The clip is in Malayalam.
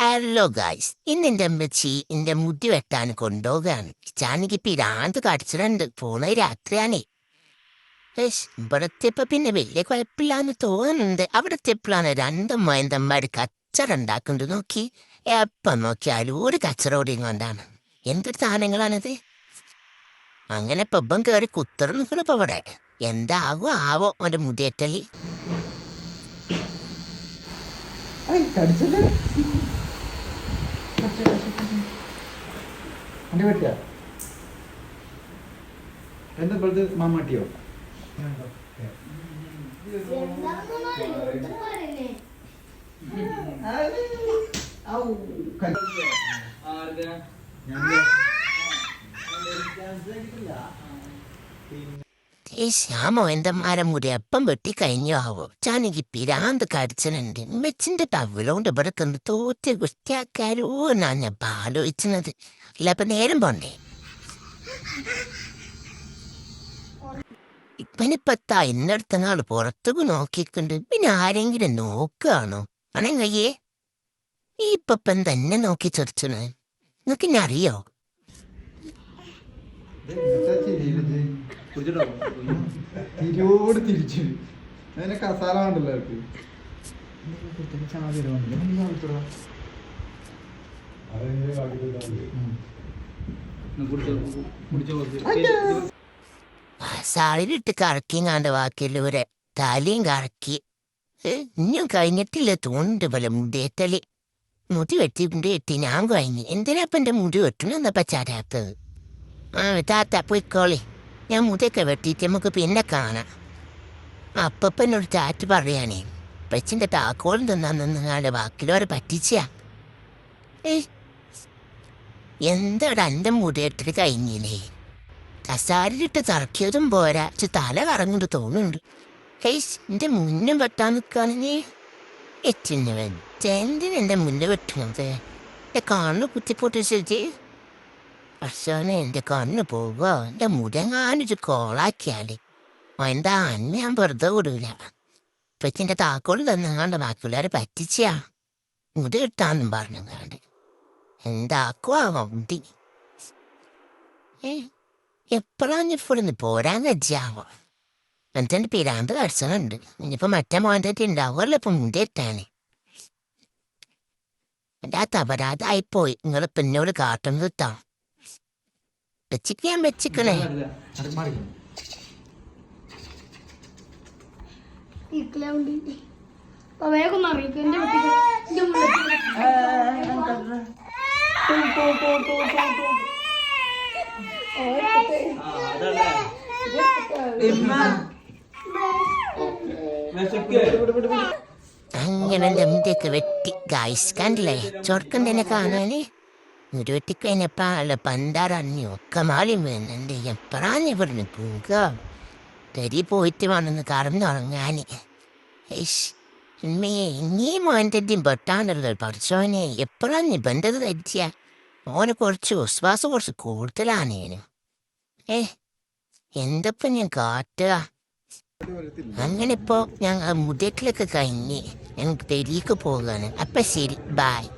ഹലോ ഗായ്സ്, ഇന്നെന്റെ അമ്മച്ചി എന്റെ മുടി വെട്ടാൻ കൊണ്ടുപോകാണ്. ചാനക്ക് പിരാന്ത് കടിച്ചിട്ടുണ്ട്. പോണ രാത്രിയാണേ. ഇവിടത്തെ പിന്നെ വലിയ കുഴപ്പമില്ലാന്ന് തോന്നുന്നുണ്ട്. അവിടത്തെ എപ്പോഴാണ് രണ്ടും മയന്തന്മാർ കച്ചറ ഉണ്ടാക്കുന്നത്. നോക്കി എപ്പം നോക്കിയാലും ഒരു കച്ചറോടെയും കൊണ്ടാണ്. എന്തൊരു സാധനങ്ങളാണിത്. അങ്ങനെ ഇപ്പം കയറി കുത്തറ നിൽക്കണിപ്പോ അവിടെ. എന്താകും ആവോ അവന്റെ മുടിയേറ്റല്. എന്താ മാമാട്ടിയോ ശ്യാമോ എന്തമാരെ മുടി അപ്പം വെട്ടി കഴിഞ്ഞു ആവോ. ചാനക്ക് പിരാന്ത് കടിച്ചനുണ്ട്. മെച്ചിന്റെ ടവലോണ്ട് ഇവിടെ കണ്ട് തോറ്റ് വൃത്തിയാക്കാരോ എന്നാണ് ഞാൻ ആലോചിച്ചത്. ഇല്ല അപ്പൊ നേരം പോണ്ടേ. ഇപ്പനിപ്പത്താ ഇന്നടുത്ത നാൾ പുറത്തേക്ക് നോക്കിക്കൊണ്ട് പിന്നെ ആരെങ്കിലും നോക്കുകയാണോ? അണങ്ങയ്യേ ഈ ഇപ്പം തന്നെ നോക്കി ചെറിച്ചണ്. നിനക്ക് ഞാൻ അറിയോ? തിരിയോട് തിരിച്ചു അതിനെ കസാല ഉണ്ടല്ലോ. സാളിലിട്ട് കറക്കിങ്ങാണ്ട് ബാക്കിയുള്ളവരെ തലയും കറക്കി. ഇനിയും കഴിഞ്ഞിട്ടില്ല തോന്നുന്നുണ്ട് പോലെ മുടിയേറ്റല്. മുടി വെട്ടി ഞാൻ കഴിഞ്ഞു. എന്തിനാപ്പം എൻ്റെ മുടി വെട്ടണമെന്നപ്പ ചരാത്തത്. താത്ത പോയിക്കോളി, ഞാൻ മുടിയൊക്കെ വെട്ടിയിട്ട് നമുക്ക് പിന്നെ കാണാം. അപ്പം എന്നോട് ചാറ്റ് പറയാനേ പച്ചിൻ്റെ താക്കോളം തിന്നാൻ ബാക്കിയുള്ളവരെ പറ്റിച്ചാ. എന്താടാ എൻ്റെ മുടിയേറ്റൽ കഴിഞ്ഞില്ലേ? കസാരിലിട്ട് തറക്കിയതും പോരാ, തല കറങ്ങുന്നത് തോന്നുന്നുണ്ട്. എൻ്റെ മുന്നേ വെട്ടാൻ നിൽക്കുകയാണെന്നേ എറ്റിന് എന്തിനെൻ്റെ മുന്നേ വെട്ടുന്നത്? എൻ്റെ കണ്ണ് കുത്തിപ്പൊട്ടിച്ചിട്ട് പക്ഷേ എൻ്റെ കണ്ണ് പോവുക. എൻ്റെ മുടങ്ങാനൊരു കോളാക്കിയാൽ എന്താ അന്ന് ഞാൻ വെറുതെ വിടൂല. ഇപ്പച്ചിൻ്റെ താക്കോൽ തന്നങ്ങാണ്ട് ബാക്കിയുള്ളവരെ പറ്റിച്ചാ മുടി കിട്ടാന്നും പറഞ്ഞങ്ങാണ്ട്. എന്താക്കുവാ മുടി എപ്പോഴാണ് ഇപ്പോഴൊന്ന് പോരാൻ വെച്ചാവോ. എന്നിട്ടെൻ്റെ പിരാന്ത് കടിച്ചനുണ്ട്. ഇനിയിപ്പോൾ മറ്റേ മോൻ്റെ ഉണ്ടാവുമല്ലോ ഇപ്പം മുടി ഇട്ടാണ്. എൻ്റെ ആ തപരാതായിപ്പോയി. നിങ്ങളിപ്പം എന്നോട് കാട്ടുന്നത് കിട്ടാം. വെച്ചിക്ക് ഞാൻ വെച്ചിക്കണേ. അങ്ങനെ മുടിയൊക്കെ വെട്ടി ഗായ്സ് കണ്ടില്ലേ? ചൊർക്കം തന്നെ കാണാന്. മുടി വെട്ടിക്കഴിഞ്ഞപ്പാള് പണ്ടാറഞ്ഞു ഒക്കെ മാലിയും വേണുണ്ട്. എപ്പോഴാണ് ഇവിടുന്ന് പോവുക? തെരി പോയിട്ട് വന്നെന്ന് കറന്നുറങ്ങാന്. ഇനി മോൻ്റെയും പെട്ടാണല്ലോ പഠിച്ചോനെ. എപ്പോഴാണ് ബന്ധത് ധരിച്ച മോനെ കുറച്ച് വിശ്വാസം കുറച്ച് കൂടുതലാണേനും. എന്തപ്പം ഞാൻ കാട്ടുക? അങ്ങനെ ഇപ്പോൾ ഞാൻ മുടിയറ്റിലൊക്കെ കഴിഞ്ഞ് ഞങ്ങൾക്ക് തെരിക്ക് പോകാണ്. അപ്പം ശരി, ബായ്.